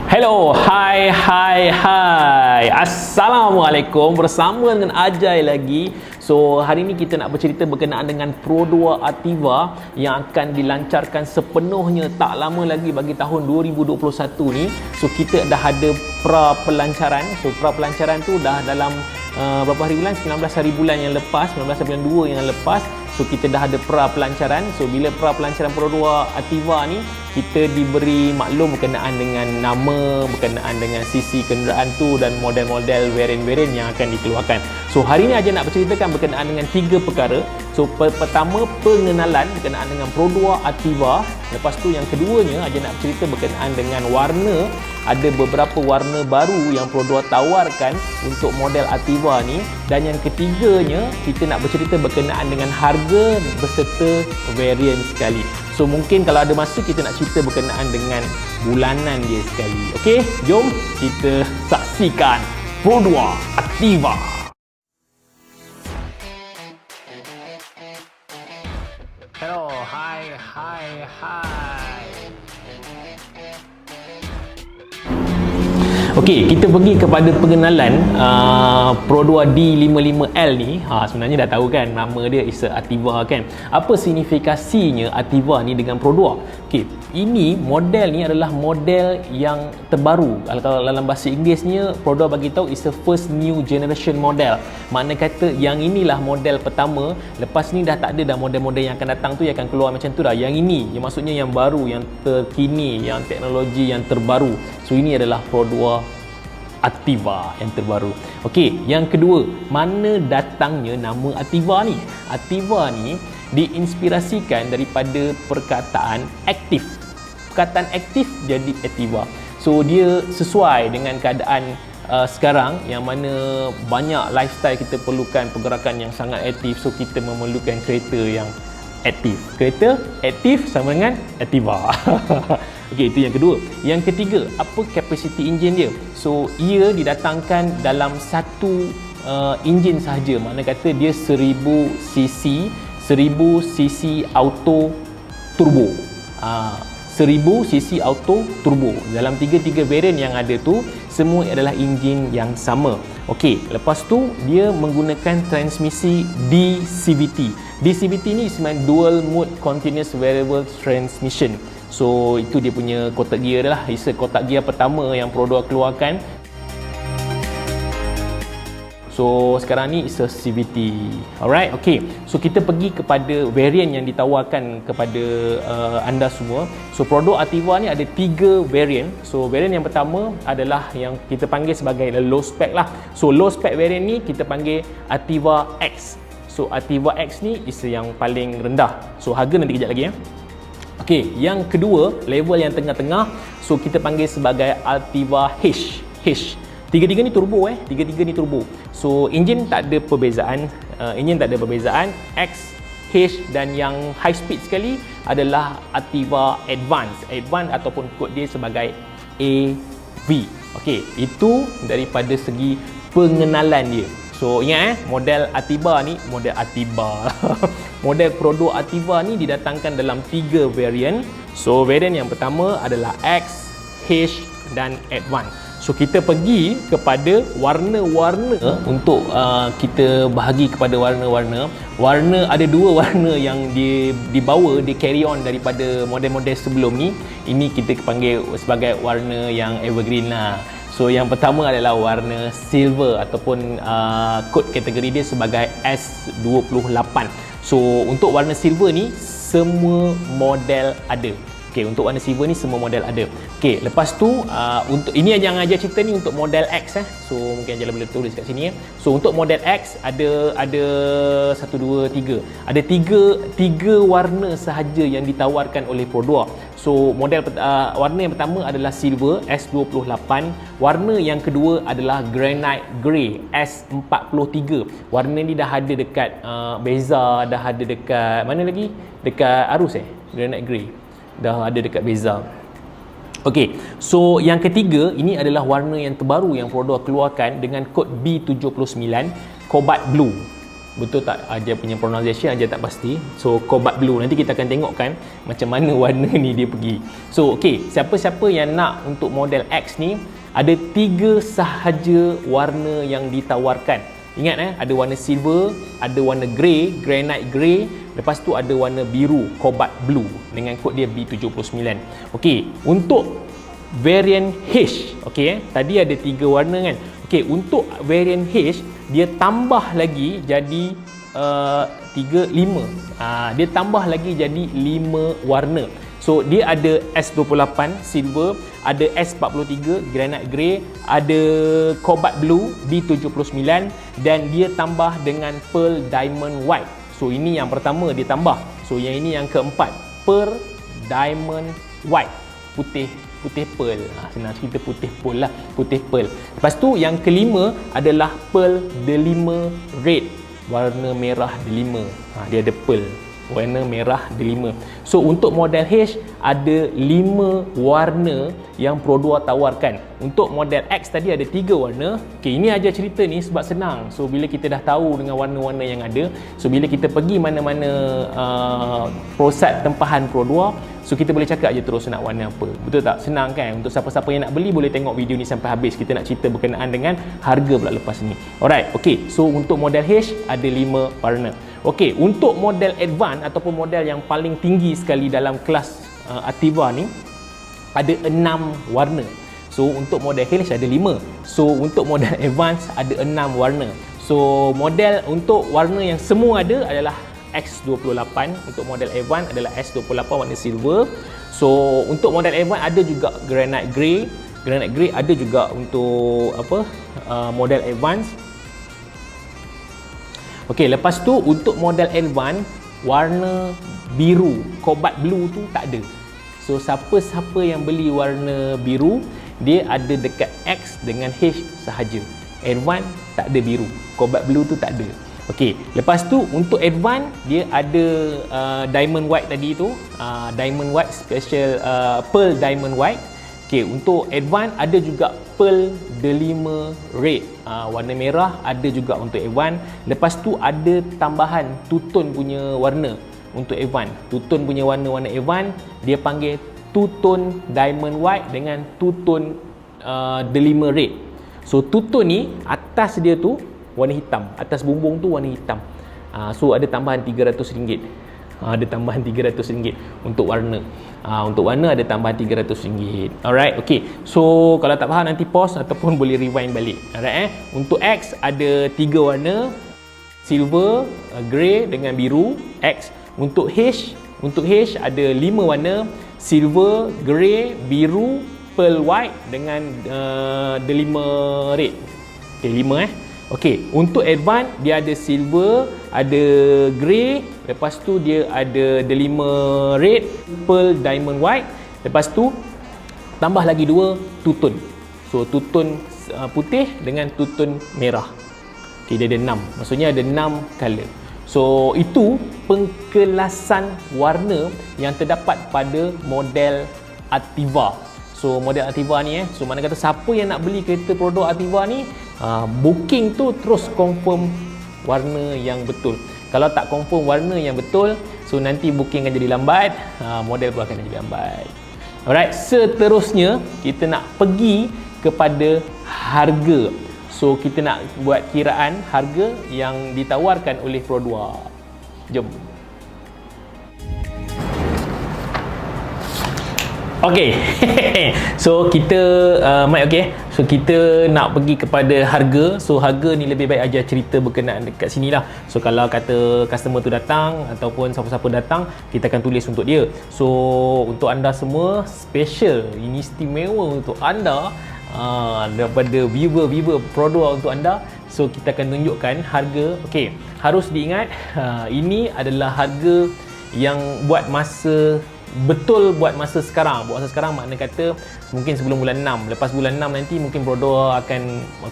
Hello, hai. Assalamualaikum, bersama dengan Ajay lagi. So, hari ni kita nak bercerita berkenaan dengan Pro 2 Ativa yang akan dilancarkan sepenuhnya tak lama lagi bagi tahun 2021 ni. So, kita dah ada pra-pelancaran. So, pra-pelancaran tu dah dalam berapa hari bulan? 19 hari bulan yang lepas, 19 bulan 2 yang lepas. So, kita dah ada pra-pelancaran. So, bila pra-pelancaran Pro 2 Ativa ni, kita diberi maklum berkenaan dengan nama, berkenaan dengan sisi kenderaan tu dan model-model varian-varian yang akan dikeluarkan. So, hari ni aja nak berceritakan berkenaan dengan 3 perkara. So, pertama, pengenalan berkenaan dengan Pro 2 Ativa. Lepas tu yang keduanya aja nak bercerita berkenaan dengan warna. Ada beberapa warna baru yang Pro 2 tawarkan untuk model Ativa ni. Dan yang ketiganya, kita nak bercerita berkenaan dengan harga beserta varian sekali. So, mungkin kalau ada masa kita nak cerita berkenaan dengan bulanan dia sekali. Okey, jom kita saksikan Pro 2 Ativa. Hello, hai. Okey, kita pergi kepada pengenalan Pro 2 D55L ni. Sebenarnya dah tahu kan nama dia is Ativa kan. Apa signifikasinya Ativa ni dengan Pro 2? Okey, ini model ni adalah model yang terbaru. Kalau dalam bahasa Inggerisnya Pro 2 bagi tahu is the first new generation model. Makna kata yang inilah model pertama. Lepas ni dah tak ada dah model-model yang akan datang tu yang akan keluar macam tu dah. Yang ini, yang maksudnya yang baru, yang terkini, yang teknologi yang terbaru. So, ini adalah Pro 2 Ativa yang terbaru. Okey, yang kedua, mana datangnya nama Ativa ni? Ativa ni diinspirasikan daripada perkataan aktif. Perkataan aktif jadi Ativa. So, dia sesuai dengan keadaan sekarang yang mana banyak lifestyle kita perlukan pergerakan yang sangat aktif. So, kita memerlukan kereta yang aktif. Kereta aktif sama dengan Ativa. Okey, itu yang kedua. Yang ketiga, apa capacity engine dia? So, ia didatangkan dalam satu enjin sahaja. Makna kata dia 1000cc, 1000cc auto turbo. 1000cc auto turbo. Dalam tiga varian yang ada tu, semua adalah enjin yang sama. Okey, lepas tu dia menggunakan transmisi DCVT. DCVT ni sebenarnya dual mode continuous variable transmission. So, itu dia punya kotak gear dah lah. Isa kotak gear pertama yang Pro 2 keluarkan. So, sekarang ni is a CVT. Alright, okay. So, kita pergi kepada varian yang ditawarkan kepada anda semua. So, Pro 2 Ativa ni ada 3 varian. So, varian yang pertama adalah yang kita panggil sebagai low spec lah. So, low spec varian ni kita panggil Ativa X. So, Ativa X ni is yang paling rendah. So, harga nanti kejap lagi ya. Okey, yang kedua, level yang tengah-tengah, so kita panggil sebagai Ativa H. Tiga-tiga ni turbo tiga-tiga ni turbo. So, enjin tak ada perbezaan, X, H dan yang high speed sekali adalah Ativa Advance ataupun kod dia sebagai AV. Okey, itu daripada segi pengenalan dia. So, ingat model Ativa ni, model model Pro 2 Ativa ni didatangkan dalam 3 varian. So, varian yang pertama adalah X, H dan Advance. So, kita pergi kepada warna-warna untuk kita bahagi kepada warna-warna. Ada 2 warna yang dibawa, di carry on daripada model-model sebelum ni. Ini kita panggil sebagai warna yang evergreen lah. So, yang pertama adalah warna silver ataupun kod kategori dia sebagai S28. So, untuk warna silver ni semua model ada. Okey, untuk warna silver ni semua model ada. Okey, lepas tu untuk ini yang ajar cerita ni untuk model X So, mungkin Ajar boleh tulis kat sini ya. So, untuk model X ada 1 2 3. Ada 3 warna sahaja yang ditawarkan oleh Pro 2. So, model warna yang pertama adalah silver S28. Warna yang kedua adalah granite grey S43. Warna ni dah ada dekat Beza, dah ada dekat mana lagi? Dekat Arus granite grey. Dah ada dekat Beza. Okey, so yang ketiga ini adalah warna yang terbaru yang Pro 2 keluarkan dengan kod B79 Cobalt Blue. betul tak Ajar punya pronunciation, Ajar tak pasti. So cobalt blue, nanti kita akan tengokkan macam mana warna ni dia pergi. So okey, siapa-siapa yang nak untuk model X ni, ada 3 sahaja warna yang ditawarkan. Ingat ada warna silver, ada warna grey, granite grey, lepas tu ada warna biru, cobalt blue dengan kod dia B79. Okey, untuk variant H, okey tadi ada 3 warna kan. Okey, untuk variant H dia tambah lagi jadi 5. Dia tambah lagi jadi 5 warna. So dia ada S28 silver, ada S43 granite grey, ada cobalt blue B79 dan dia tambah dengan pearl diamond white. So ini yang pertama dia tambah. So yang ini yang keempat, pearl diamond white, putih pearl. Senang cerita putih pearl lah, putih pearl. Lepas tu yang kelima adalah pearl delima red, warna merah delima. Dia ada pearl warna merah delima. So untuk model H ada 5 warna yang Pro2 tawarkan. Untuk model X tadi ada 3 warna. Okey, ini aja cerita ni sebab senang. So bila kita dah tahu dengan warna-warna yang ada, so bila kita pergi mana-mana pusat tempahan Pro2, so kita boleh cakap je terus nak warna apa. Betul tak? Senang kan? Untuk siapa-siapa yang nak beli boleh tengok video ni sampai habis. Kita nak cerita berkenaan dengan harga pula lepas ni. Alright, okey. So untuk model H ada 5 warna. Okey, untuk model Advance ataupun model yang paling tinggi sekali dalam kelas Ativa ni ada 6 warna. So untuk model H ada 5. So untuk model Advance ada 6 warna. So model untuk warna yang semua ada adalah X28. Untuk model Advance adalah S28 warna silver. So untuk model Advance ada juga granite grey. Granite grey ada juga untuk model Advance. Okey, lepas tu untuk model Advance warna biru, cobalt blue tu tak ada. So siapa-siapa yang beli warna biru, dia ada dekat X dengan H sahaja. Advance tak ada biru, cobalt blue tu tak ada. Okey, lepas tu untuk Advance dia ada diamond white tadi tu, diamond white special, pearl diamond white. Okey, untuk Advance ada juga pearl delima red, warna merah ada juga untuk Advance. Lepas tu ada tambahan two-tone punya warna untuk Advance. Two-tone punya warna Advance dia panggil two-tone diamond white dengan two-tone delima red. So two-tone ni atas dia tu warna hitam, atas bumbung tu warna hitam. So ada tambahan RM300. Ada tambahan RM300 untuk warna. Untuk warna ada tambahan RM300. Alright, okey. So kalau tak faham nanti pause ataupun boleh rewind balik. Alright Untuk X ada 3 warna, silver, grey dengan biru X. Untuk H ada 5 warna, silver, grey, biru, pearl white dengan delima red. Okey, 5 Okey, untuk Advance dia ada silver, ada grey, lepas tu dia ada delima red, pearl diamond white, lepas tu tambah lagi 2 two-tone. So two-tone putih dengan two-tone merah. Okey, dia ada 6. Maksudnya ada 6 color. So itu pengkelasan warna yang terdapat pada model Ativa. So model Ativa ni so mana kata siapa yang nak beli kereta produk Ativa ni, booking tu terus confirm warna yang betul. Kalau tak confirm warna yang betul, so nanti booking akan jadi lambat, model pun akan jadi lambat. Alright, seterusnya kita nak pergi kepada harga. So kita nak buat kiraan harga yang ditawarkan oleh Pro2. Jom. Okey. So kita okey. So kita nak pergi kepada harga. So harga ni lebih baik ajar cerita berkenaan dekat sini lah. So kalau kata customer tu datang ataupun siapa-siapa datang, kita akan tulis untuk dia. So untuk anda semua special, ini istimewa untuk anda, daripada viewer Pro2 untuk anda. So kita akan tunjukkan harga. Okey, harus diingat ini adalah harga yang buat masa betul, buat masa sekarang. Buat masa sekarang makna kata mungkin sebelum bulan 6. Lepas bulan 6 nanti mungkin Pro2 akan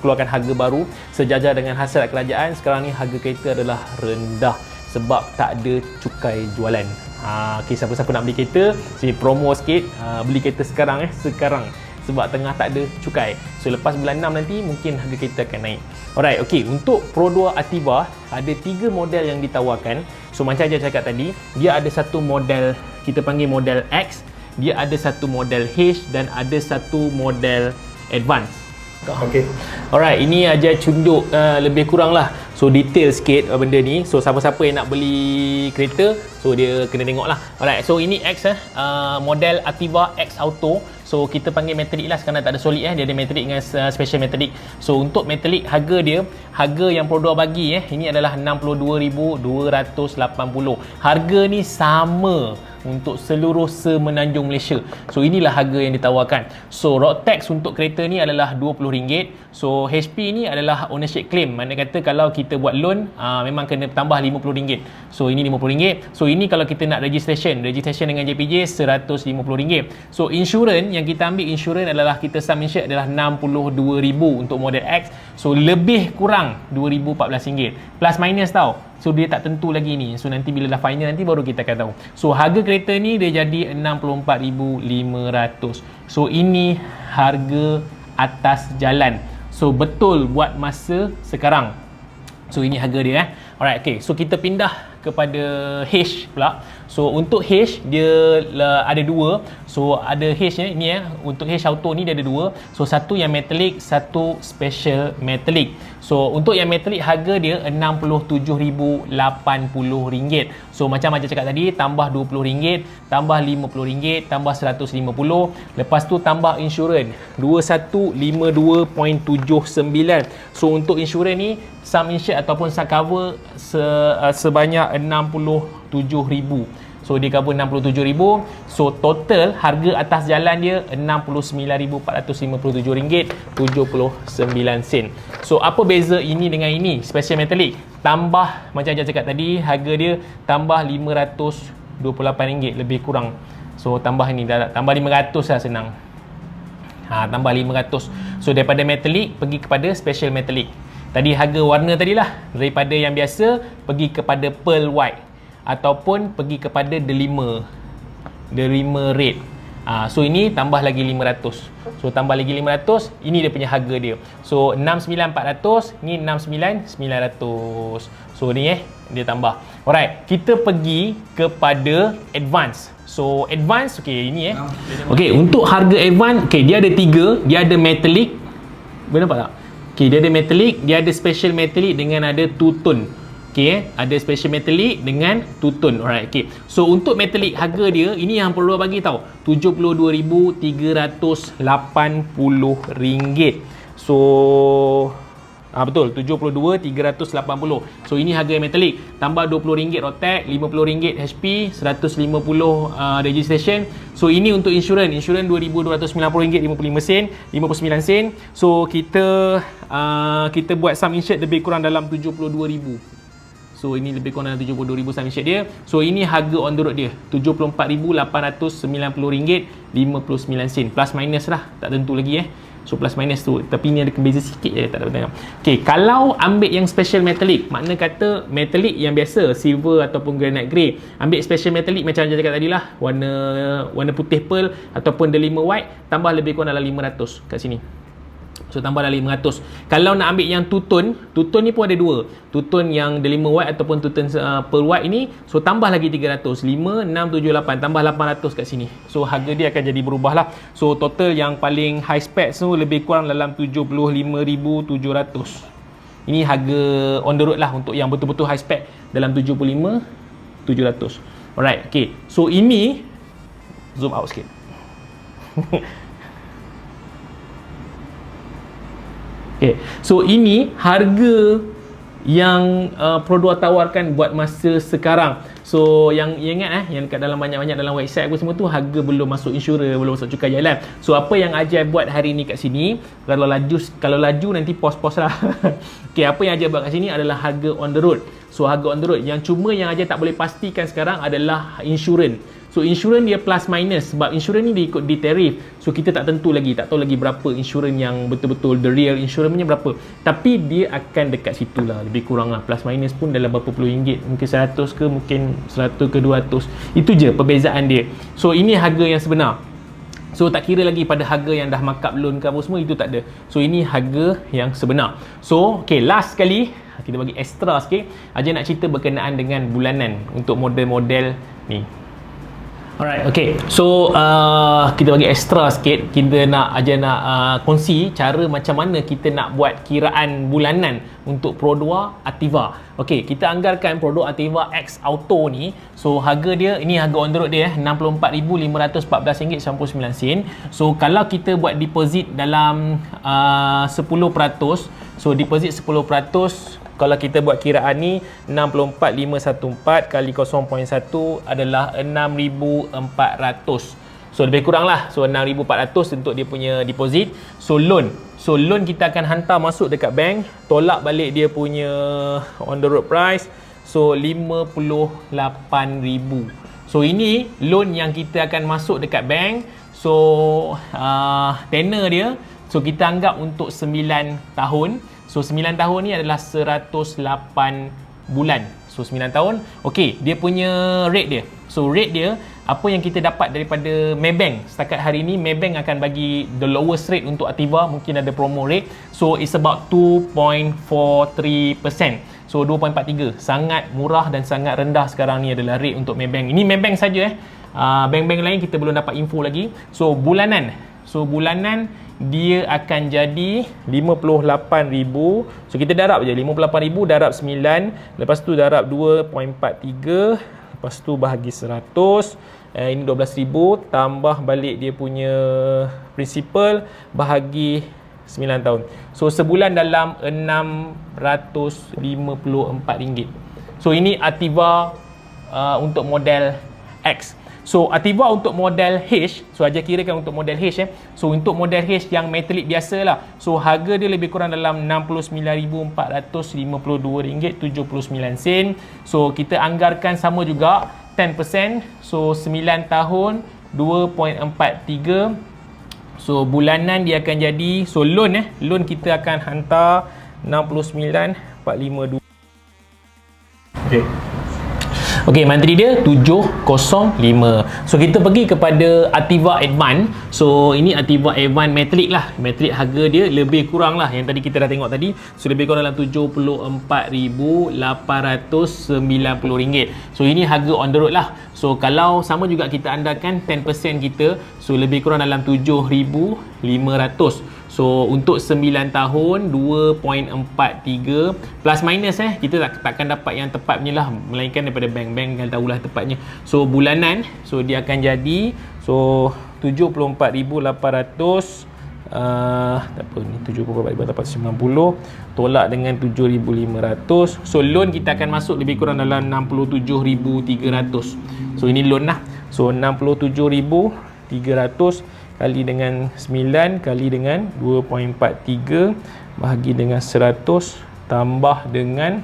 keluarkan harga baru sejajar dengan hasiat kerajaan. Sekarang ni harga kereta adalah rendah sebab tak ada cukai jualan. Okay, siapa-siapa nak beli kereta, saya promo sikit, beli kereta sekarang sekarang sebab tengah tak ada cukai. So lepas bulan 6 nanti mungkin harga kereta akan naik. Alright, okey, untuk Pro2 Ativa ada 3 model yang ditawarkan. So macam saya cakap tadi, dia ada satu model kita panggil model X, dia ada satu model H dan ada satu model Advance. Okay. Alright, ini aja tunjuk lebih kurang lah. So detail sikit benda ni. So siapa-siapa yang nak beli kereta, so dia kena tengok lah. Alright, so ini X model Ativa X Auto. So kita panggil metallic lah, sekarang tak ada solid dia ada metallic dengan special metallic. So untuk metallic harga dia, harga yang produk bagi ini adalah 62,280. Harga ni sama untuk seluruh semenanjung Malaysia. So inilah harga yang ditawarkan. So road tax untuk kereta ni adalah RM20. So HP ni adalah ownership claim. Mana kata kalau kita buat loan memang kena tambah RM50. So ini RM50. So ini kalau kita nak registration dengan JPJ RM150. So insurans yang kita ambil, insurans adalah kita sum insured adalah RM62,000 untuk model X. So lebih kurang RM2,014 plus minus tau. So dia tak tentu lagi ni. So nanti bila dah final nanti baru kita akan tahu. So harga kereta ni dia jadi RM64,500. So ini harga atas jalan. So betul buat masa sekarang. So ini harga dia Alright, okay. So kita pindah kepada H pula. So untuk H dia ada dua. So ada H ni untuk H Auto ni dia ada dua. So satu yang metallic, satu special metallic. So untuk yang metallic harga dia RM67,080. So macam cakap tadi, tambah RM20, tambah RM50, tambah RM150. Lepas tu tambah insurans 2152.79. So untuk insurans ni sum insured ataupun sum cover sebanyak RM67,000. So dia cover RM67,000. So total harga atas jalan dia RM69,457.79. So apa beza ini dengan ini? Special metallic tambah macam saya cakap tadi, harga dia tambah RM528 lebih kurang. So tambah ni tambah RM500 lah, senang. Tambah RM500. So daripada metallic pergi kepada special metallic. Tadi harga warna tadilah, daripada yang biasa pergi kepada pearl white ataupun pergi kepada delima red. So ini tambah lagi 500. So tambah lagi 500, ini dia punya harga dia. So 69,400, ni 69,900. So ni dia tambah. Alright, kita pergi kepada advance. So advance, okey ini Okey, untuk harga advance, okey dia ada 3, dia ada metallic. Boleh nampak tak? Okay, dia ada metallic, dia ada special metallic dengan ada two tone. Okay, ada special metallic dengan two tone. Alright, okay. So untuk metallic harga dia, ini yang perlu bagi tahu, RM72,380. So betul, RM72,380. So ini harga metallic. Tambah RM20 road tax, RM50 HP, RM150 registration. So ini untuk insurans. Insurans RM2,290.59. So kita buat sum insured lebih kurang dalam RM72,000. So ini lebih kurang dalam RM72,000 sum insured dia. So ini harga on the road dia, RM74,890.59. Plus minus lah, tak tentu lagi So plus minus tu, tapi ni ada beza sikit je, tak ada tengok. Okey, kalau ambil yang special metallic, makna kata metallic yang biasa, silver ataupun granite grey. Ambil special metallic macam saya cakap tadi lah, warna putih pearl ataupun delima white, tambah lebih kurang dalam 500 kat sini. So tambah dalam 500. Kalau nak ambil yang two tone ni pun ada dua. Two tone yang delima white ataupun two tone pearl white ini, so tambah lagi 300. 5, 6, 7, 8, tambah 800 kat sini. So harga dia akan jadi berubah lah. So total yang paling high spec tu lebih kurang dalam 75,700. Ini harga on the road lah untuk yang betul-betul high spec, dalam 75,700. Alright, okay. So ini zoom out sikit. Okay. So ini harga yang produk tawarkan buat masa sekarang. So yang ingat yang kat dalam banyak-banyak dalam website aku semua tu, harga belum masuk insurans, belum masuk cukai jalan. So apa yang Ajay buat hari ni kat sini, kalau laju nanti pos-pos lah. Okay, apa yang Ajay buat kat sini adalah harga on the road. So harga on the road yang cuma yang Ajay tak boleh pastikan sekarang adalah insurans. So insurans dia plus minus, sebab insurans ni dia ikut di tarif. So kita tak tentu lagi, tak tahu lagi berapa insurans yang betul-betul the real insurans punya berapa. Tapi dia akan dekat situ lah, lebih kurang lah. Plus minus pun dalam berapa puluh ringgit, mungkin 100 ke, mungkin 100 ke 200. Itu je perbezaan dia. So ini harga yang sebenar. So tak kira lagi pada harga yang dah markup loan ke apa semua, itu tak ada. So ini harga yang sebenar. So okay, last sekali kita bagi extra sikit. Ajar nak cerita berkenaan dengan bulanan untuk model-model ni. Alright, okay. So kita bagi extra sikit. Kita nak kongsi cara macam mana kita nak buat kiraan bulanan untuk Pro 2 Ativa. Okay, kita anggarkan Pro 2 Ativa X Auto ni. So harga dia, ini harga on the road dia RM64,514.99. So kalau kita buat deposit dalam 10%, so deposit 10%, kalau kita buat kiraan ni 64,514 kali 0.1 adalah 6,400. So lebih kurang lah. So 6,400 untuk dia punya deposit. So loan kita akan hantar masuk dekat bank, tolak balik dia punya on the road price. So 58,000. So ini loan yang kita akan masuk dekat bank. So tenor dia, so kita anggap untuk 9 tahun. So 9 tahun ni adalah 108 bulan. So 9 tahun. Okey, dia punya rate dia. So rate dia, apa yang kita dapat daripada Maybank setakat hari ni, Maybank akan bagi the lowest rate untuk Ativa, mungkin ada promo rate. So it's about 2.43%. So 2.43. Sangat murah dan sangat rendah sekarang ni adalah rate untuk Maybank. Ini Maybank saja bank-bank lain kita belum dapat info lagi. So bulanan dia akan jadi 58,000. So kita darab je 58,000 darab 9, lepas tu darab 2.43, lepas tu bahagi 100. Ini 12,000 tambah balik dia punya principal bahagi 9 tahun. So sebulan dalam RM654. So ini Ativa untuk model X. So Ativa untuk model H, so aja kirakan untuk model H So untuk model H yang metalik biasa lah. So harga dia lebih kurang dalam RM69,452.79. So kita anggarkan sama juga 10%. So 9 tahun 2.43. So bulanan dia akan jadi, so loan kita akan hantar 69,452. Okey, monthly dia 705. So kita pergi kepada Ativa Advance. So ini Ativa Advance Metallic lah. Metallic harga dia lebih kurang lah yang tadi kita dah tengok tadi. So lebih kurang dalam RM74,890. So ini harga on the road lah. So kalau sama juga kita andakan 10% kita, so lebih kurang dalam 7,500. So untuk 9 tahun 2.43 plus minus kita takkan dapat yang tepat punya lah, melainkan daripada bank-bank yang tahulah tepatnya. So bulanan, so dia akan jadi so 74,800 tak apa ni 74,890 tolak dengan 7,500. So loan kita akan masuk lebih kurang dalam 67,300. So ini loan lah. So 67,300 kali dengan 9 kali dengan 2.43 bahagi dengan 100 tambah dengan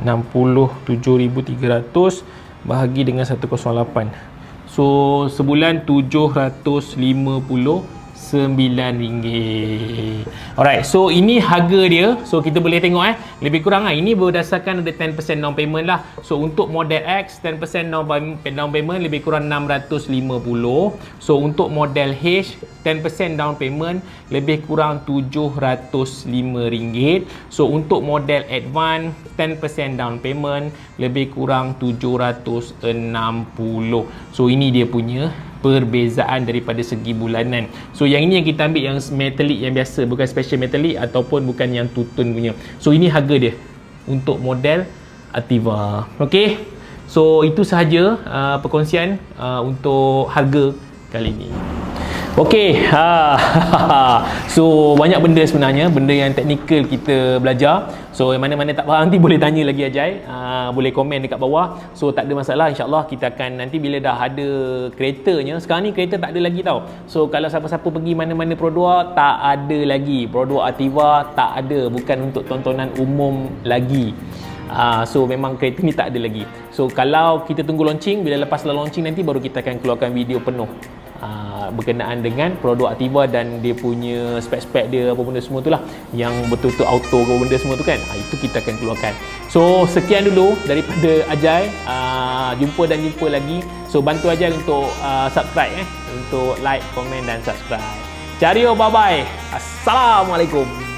67,300 bahagi dengan 108. So sebulan RM759. Alright, so ini harga dia. So kita boleh tengok lebih kurang ini berdasarkan ada 10% down payment lah. So untuk model X 10% down payment lebih kurang 650. So untuk model H 10% down payment lebih kurang RM705. So untuk model Advance 10% down payment lebih kurang 760. So ini dia punya perbezaan daripada segi bulanan. So yang ini yang kita ambil yang metallic yang biasa, bukan special metallic ataupun bukan yang tutun punya. So ini harga dia untuk model Ativa. Okey. So itu sahaja perkongsian untuk harga kali ini. Okey, so banyak benda sebenarnya, benda yang teknikal kita belajar. So yang mana-mana tak faham nanti boleh tanya lagi Ajay, boleh komen dekat bawah. So tak ada masalah, insyaAllah kita akan nanti bila dah ada keretanya. Sekarang ni kereta tak ada lagi tau. So kalau siapa-siapa pergi mana-mana Pro 2 tak ada lagi, Pro 2 Ativa tak ada, bukan untuk tontonan umum lagi. So memang kereta ni tak ada lagi. So kalau kita tunggu launching, bila lepas launching nanti baru kita akan keluarkan video penuh berkenaan dengan produk Ativa dan dia punya spek-spek dia, apa benda semua tu lah, yang betul-betul auto ke benda semua tu kan, itu kita akan keluarkan. So sekian dulu daripada Ajay, jumpa lagi. So bantu Ajay untuk subscribe, untuk like, komen dan subscribe. Cario, bye bye. Assalamualaikum.